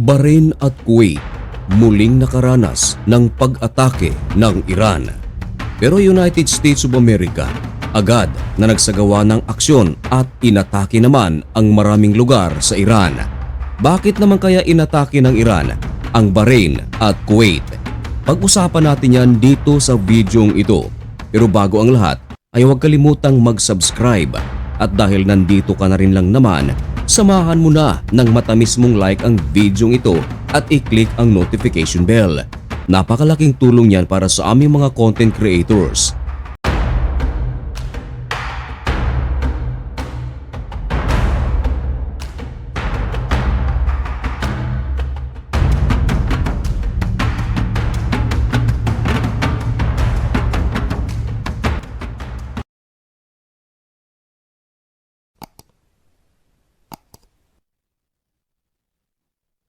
Bahrain at Kuwait muling nakaranas ng pag-atake ng Iran. Pero United States of America agad na nagsagawa ng aksyon at inatake naman ang maraming lugar sa Iran. Bakit naman kaya inatake ng Iran ang Bahrain at Kuwait? Pag-usapan natin yan dito sa videong ito. Pero bago ang lahat ay huwag kalimutang mag-subscribe at dahil nandito ka na rin lang naman, samahan mo na ng matamis mong like ang videong ito at i-click ang notification bell. Napakalaking tulong yan para sa aming mga content creators.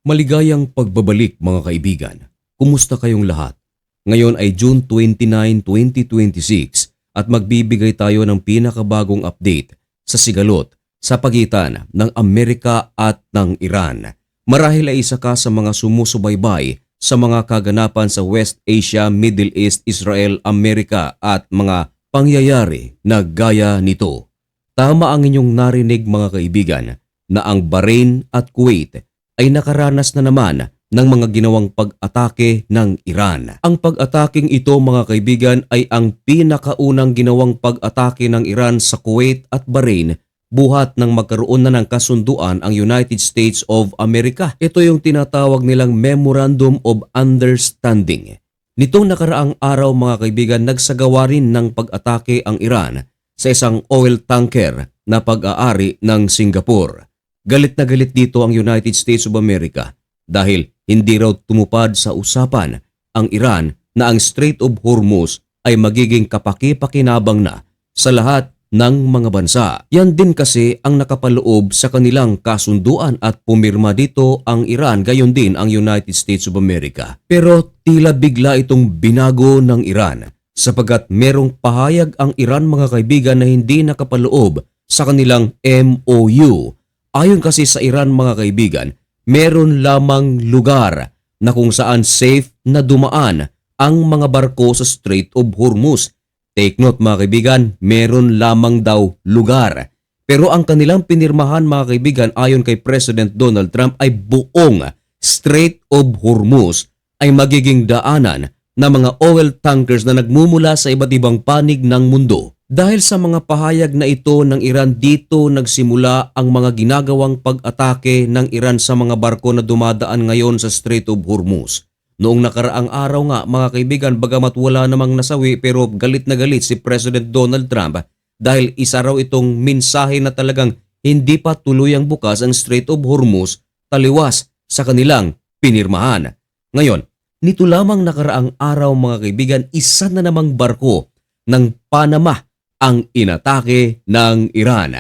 Maligayang pagbabalik mga kaibigan. Kumusta kayong lahat? Ngayon ay June 29, 2026 at magbibigay tayo ng pinakabagong update sa sigalot sa pagitan ng Amerika at ng Iran. Marahil ay isa ka sa mga sumusubaybay sa mga kaganapan sa West Asia, Middle East, Israel, Amerika at mga pangyayari na gaya nito. Tama ang inyong narinig mga kaibigan na ang Bahrain at Kuwait ay nakaranas na naman ng mga ginawang pag-atake ng Iran. Ang pag-ataking ito mga kaibigan ay ang pinakaunang ginawang pag-atake ng Iran sa Kuwait at Bahrain buhat ng magkaroon na ng kasunduan ang United States of America. Ito yung tinatawag nilang Memorandum of Understanding. Nitong nakaraang araw mga kaibigan, nagsagawa rin ng pag-atake ang Iran sa isang oil tanker na pag-aari ng Singapore. Galit na galit dito ang United States of America dahil hindi raw tumupad sa usapan ang Iran na ang Strait of Hormuz ay magiging kapaki-pakinabang na sa lahat ng mga bansa. Yan din kasi ang nakapaloob sa kanilang kasunduan at pumirma dito ang Iran, gayon din ang United States of America. Pero tila bigla itong binago ng Iran sapagkat merong pahayag ang Iran mga kaibigan na hindi nakapaloob sa kanilang MOU. Ayon kasi sa Iran mga kaibigan, meron lamang lugar na kung saan safe na dumaan ang mga barko sa Strait of Hormuz. Take note mga kaibigan, meron lamang daw lugar. Pero ang kanilang pinirmahan mga kaibigan ayon kay President Donald Trump ay buong Strait of Hormuz ay magiging daanan ng mga oil tankers na nagmumula sa iba't ibang panig ng mundo. Dahil sa mga pahayag na ito ng Iran, dito nagsimula ang mga ginagawang pag-atake ng Iran sa mga barko na dumadaan ngayon sa Strait of Hormuz. Noong nakaraang araw nga mga kaibigan, bagamat wala namang nasawi pero galit na galit si President Donald Trump dahil isa raw itong mensahe na talagang hindi pa tuluyang bukas ang Strait of Hormuz taliwas sa kanilang pinirmahan. Ngayon, nito lamang nakaraang araw mga kaibigan, isa na namang barko ng Panama ang inatake ng Iran.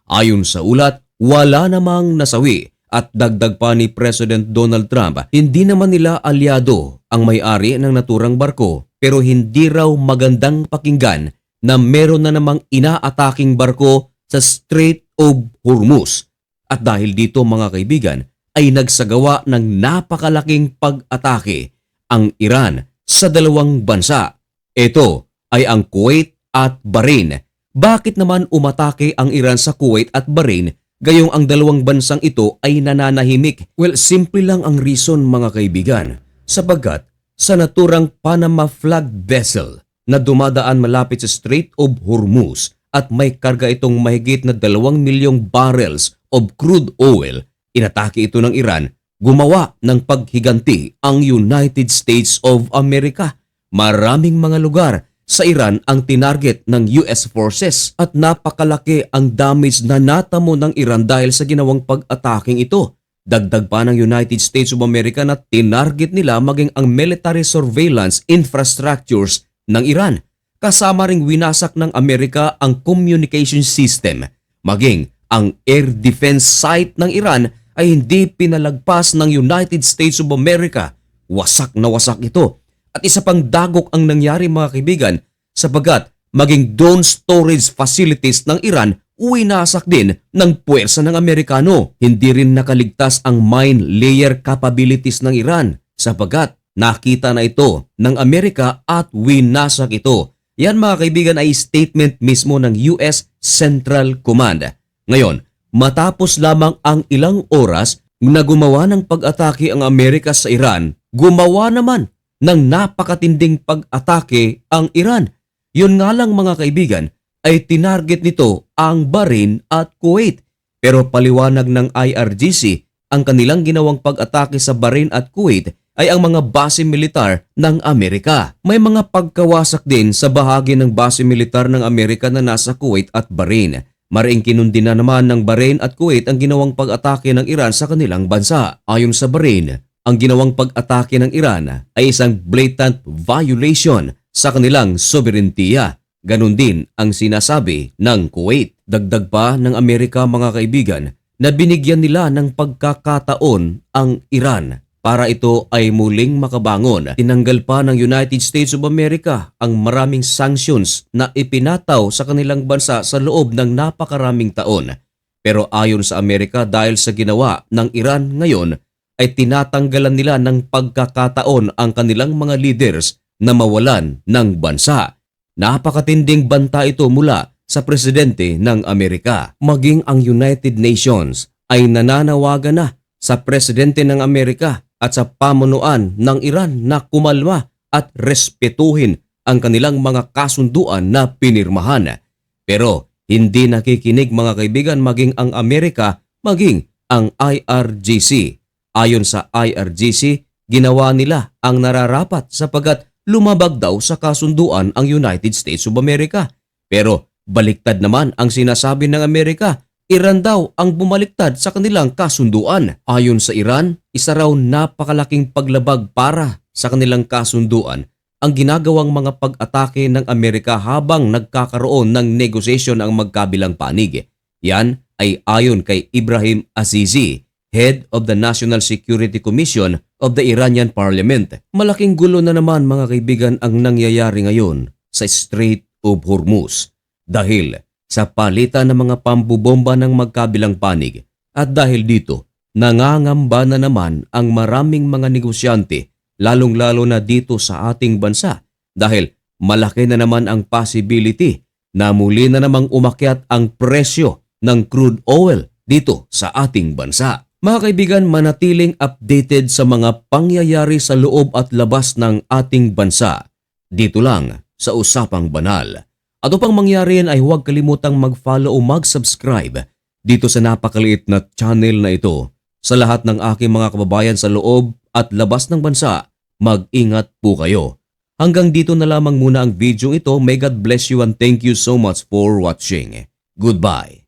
Ayon sa ulat, wala namang nasawi at dagdag pa ni President Donald Trump, hindi naman nila aliado ang may-ari ng naturang barko pero hindi raw magandang pakinggan na meron na namang inaataking barko sa Strait of Hormuz. At dahil dito mga kaibigan ay nagsagawa ng napakalaking pag-atake ang Iran sa dalawang bansa. Ito ay ang Kuwait at Bahrain. Bakit naman umatake ang Iran sa Kuwait at Bahrain gayong ang dalawang bansang ito ay nananahimik? Well, simple lang ang reason mga kaibigan. Sapagkat sa naturang Panama flag vessel na dumadaan malapit sa Strait of Hormuz at may karga itong mahigit na 2 milyong barrels of crude oil, inatake ito ng Iran, gumawa ng paghiganti ang United States of America. Maraming mga lugar sa Iran ang tinarget ng US forces at napakalaki ang damage na natamo ng Iran dahil sa ginawang pag-ataking ito. Dagdag pa ng United States of America na tinarget nila maging ang military surveillance infrastructures ng Iran. Kasama ring winasak ng Amerika ang communication system. Maging ang air defense site ng Iran ay hindi pinalagpas ng United States of America. Wasak na wasak ito. At isa pang dagok ang nangyari mga kaibigan sapagkat maging drone storage facilities ng Iran winasak din ng puwersa ng Amerikano. Hindi rin nakaligtas ang mine layer capabilities ng Iran sapagkat nakita na ito ng Amerika at winasak ito. Yan mga kaibigan ay statement mismo ng US Central Command. Ngayon, matapos lamang ang ilang oras na gumawa ng pag-atake ang Amerika sa Iran, gumawa naman ng napakatinding pag-atake ang Iran. Yun nga lang mga kaibigan ay tinarget nito ang Bahrain at Kuwait. Pero paliwanag ng IRGC, ang kanilang ginawang pag-atake sa Bahrain at Kuwait ay ang mga base militar ng Amerika. May mga pagkawasak din sa bahagi ng base militar ng Amerika na nasa Kuwait at Bahrain. Maring kinundin na naman ng Bahrain at Kuwait ang ginawang pag-atake ng Iran sa kanilang bansa. Ayon sa Bahrain, ang ginawang pag-atake ng Iran ay isang blatant violation sa kanilang sobereintiya. Ganon din ang sinasabi ng Kuwait. Dagdag pa ng Amerika mga kaibigan na binigyan nila ng pagkakataon ang Iran para ito ay muling makabangon. Tinanggal pa ng United States of America ang maraming sanctions na ipinataw sa kanilang bansa sa loob ng napakaraming taon. Pero ayon sa Amerika dahil sa ginawa ng Iran ngayon ay tinatanggalan nila ng pagkakataon ang kanilang mga leaders na mawalan ng bansa. Napakatinding banta ito mula sa presidente ng Amerika. Maging ang United Nations ay nananawagan na sa presidente ng Amerika at sa pamunuan ng Iran na kumalma at respetuhin ang kanilang mga kasunduan na pinirmahan. Pero hindi nakikinig mga kaibigan maging ang Amerika, maging ang IRGC. Ayon sa IRGC, ginawa nila ang nararapat sapagkat lumabag daw sa kasunduan ang United States of America. Pero baliktad naman ang sinasabi ng Amerika. Iran daw ang bumaliktad sa kanilang kasunduan. Ayon sa Iran, isa raw napakalaking paglabag para sa kanilang kasunduan ang ginagawang mga pag-atake ng Amerika habang nagkakaroon ng negosasyon ang magkabilang panig. Yan ay ayon kay Ibrahim Azizi, Head of the National Security Commission of the Iranian Parliament. Malaking gulo na naman mga kaibigan ang nangyayari ngayon sa Strait of Hormuz dahil sa palitan ng mga pambubomba ng magkabilang panig at dahil dito nangangamba na naman ang maraming mga negosyante lalong-lalo na dito sa ating bansa dahil malaki na naman ang possibility na muli na namang umakyat ang presyo ng crude oil dito sa ating bansa. Mga kaibigan, manatiling updated sa mga pangyayari sa loob at labas ng ating bansa dito lang sa Usapang Banal. At upang mangyari yan ay huwag kalimutang mag-follow o mag-subscribe dito sa napakaliit na channel na ito. Sa lahat ng aking mga kababayan sa loob at labas ng bansa, mag-ingat po kayo. Hanggang dito na lamang muna ang video ito. May God bless you and thank you so much for watching. Goodbye.